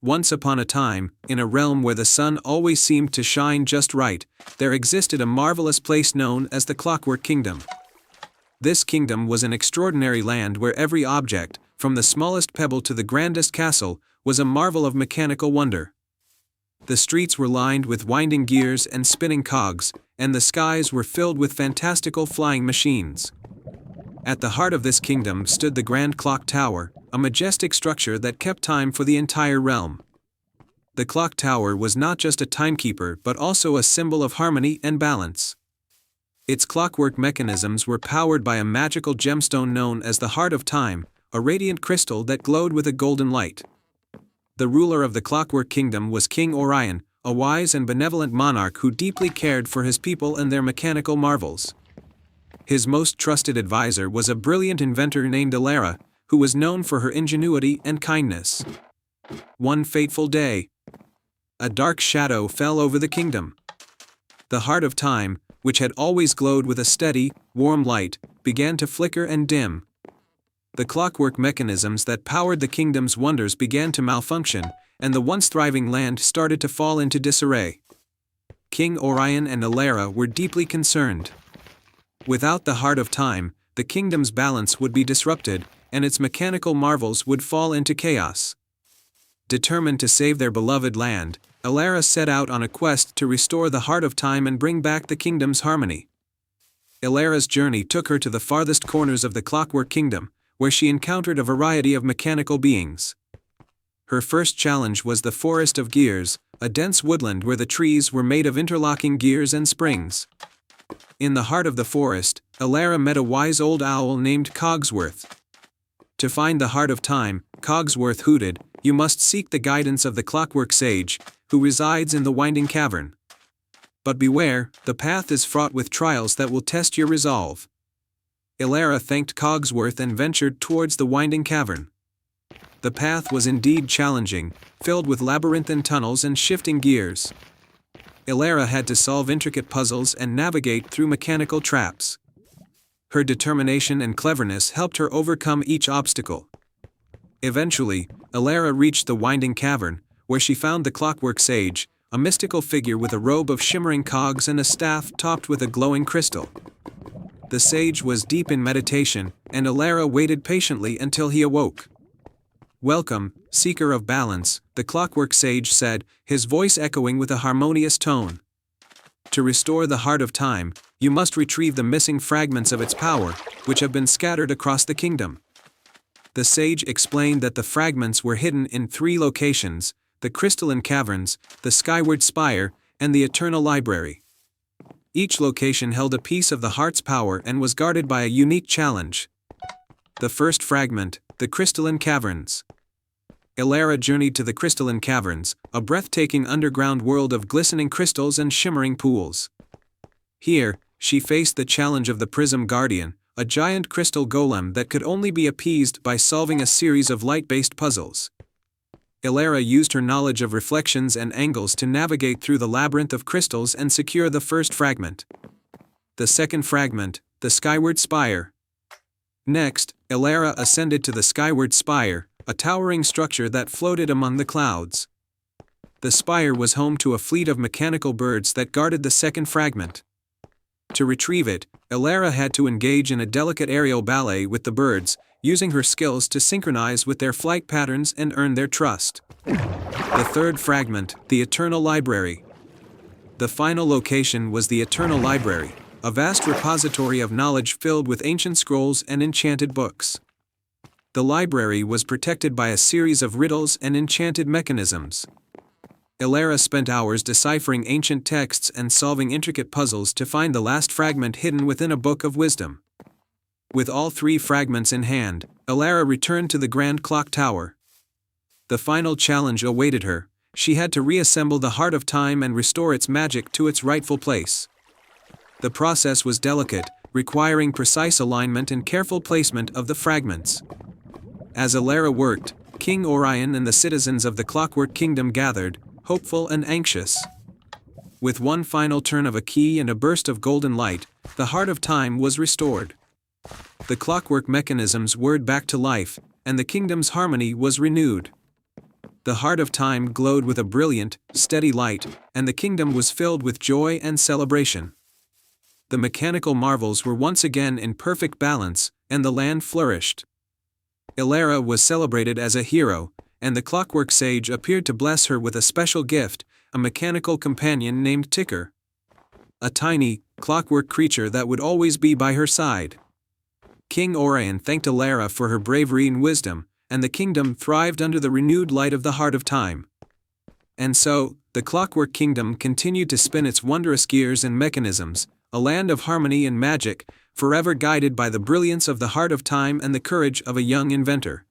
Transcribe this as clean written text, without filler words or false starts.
Once upon a time, in a realm where the sun always seemed to shine just right, there existed a marvelous place known as the Clockwork Kingdom. This kingdom was an extraordinary land where every object, from the smallest pebble to the grandest castle, was a marvel of mechanical wonder. The streets were lined with winding gears and spinning cogs, and the skies were filled with fantastical flying machines. At the heart of this kingdom stood the Grand Clock Tower, a majestic structure that kept time for the entire realm. The clock tower was not just a timekeeper but also a symbol of harmony and balance. Its clockwork mechanisms were powered by a magical gemstone known as the Heart of Time, a radiant crystal that glowed with a golden light. The ruler of the Clockwork Kingdom was King Orion, a wise and benevolent monarch who deeply cared for his people and their mechanical marvels. His most trusted advisor was a brilliant inventor named Elara, who was known for her ingenuity and kindness. One fateful day, a dark shadow fell over the kingdom. The Heart of Time, which had always glowed with a steady, warm light, began to flicker and dim. The clockwork mechanisms that powered the kingdom's wonders began to malfunction, and the once thriving land started to fall into disarray. King Orion and Elara were deeply concerned. Without the Heart of Time, the kingdom's balance would be disrupted, and its mechanical marvels would fall into chaos. Determined to save their beloved land, Elara set out on a quest to restore the Heart of Time and bring back the kingdom's harmony. Elara's journey took her to the farthest corners of the Clockwork Kingdom, where she encountered a variety of mechanical beings. Her first challenge was the Forest of Gears, a dense woodland where the trees were made of interlocking gears and springs. In the heart of the forest, Elara met a wise old owl named Cogsworth. To find the Heart of Time, Cogsworth hooted, "You must seek the guidance of the Clockwork Sage, who resides in the winding cavern. But beware, the path is fraught with trials that will test your resolve." Elara thanked Cogsworth and ventured towards the winding cavern. The path was indeed challenging, filled with labyrinthine tunnels and shifting gears. Elara had to solve intricate puzzles and navigate through mechanical traps. Her determination and cleverness helped her overcome each obstacle. Eventually, Elara reached the winding cavern, where she found the Clockwork Sage, a mystical figure with a robe of shimmering cogs and a staff topped with a glowing crystal. The sage was deep in meditation, and Elara waited patiently until he awoke. "Welcome, seeker of balance," the Clockwork Sage said, his voice echoing with a harmonious tone. "To restore the Heart of Time, you must retrieve the missing fragments of its power, which have been scattered across the kingdom." The sage explained that the fragments were hidden in 3 locations: the crystalline caverns, the skyward spire, and the eternal library. Each location held a piece of the heart's power and was guarded by a unique challenge. The first fragment, the crystalline caverns. Elara journeyed to the crystalline caverns, a breathtaking underground world of glistening crystals and shimmering pools. Here, she faced the challenge of the Prism Guardian, a giant crystal golem that could only be appeased by solving a series of light-based puzzles. Elara used her knowledge of reflections and angles to navigate through the labyrinth of crystals and secure the first fragment. The second fragment, the Skyward Spire. Next, Elara ascended to the Skyward Spire, a towering structure that floated among the clouds. The spire was home to a fleet of mechanical birds that guarded the second fragment. To retrieve it, Elara had to engage in a delicate aerial ballet with the birds, using her skills to synchronize with their flight patterns and earn their trust. The third fragment, the Eternal Library. The final location was the Eternal Library, a vast repository of knowledge filled with ancient scrolls and enchanted books. The library was protected by a series of riddles and enchanted mechanisms. Elara spent hours deciphering ancient texts and solving intricate puzzles to find the last fragment hidden within a book of wisdom. With all 3 fragments in hand, Elara returned to the Grand Clock Tower. The final challenge awaited her. She had to reassemble the Heart of Time and restore its magic to its rightful place. The process was delicate, requiring precise alignment and careful placement of the fragments. As Elara worked, King Orion and the citizens of the Clockwork Kingdom gathered, hopeful and anxious. With one final turn of a key and a burst of golden light, the Heart of Time was restored. The clockwork mechanisms whirred back to life, and the kingdom's harmony was renewed. The Heart of Time glowed with a brilliant, steady light, and the kingdom was filled with joy and celebration. The mechanical marvels were once again in perfect balance, and the land flourished. Elara was celebrated as a hero, and the clockwork sage appeared to bless her with a special gift, a mechanical companion named Ticker. A tiny, clockwork creature that would always be by her side. King Orion thanked Elara for her bravery and wisdom, and the kingdom thrived under the renewed light of the Heart of Time. And so, the Clockwork Kingdom continued to spin its wondrous gears and mechanisms, a land of harmony and magic, forever guided by the brilliance of the Heart of Time and the courage of a young inventor.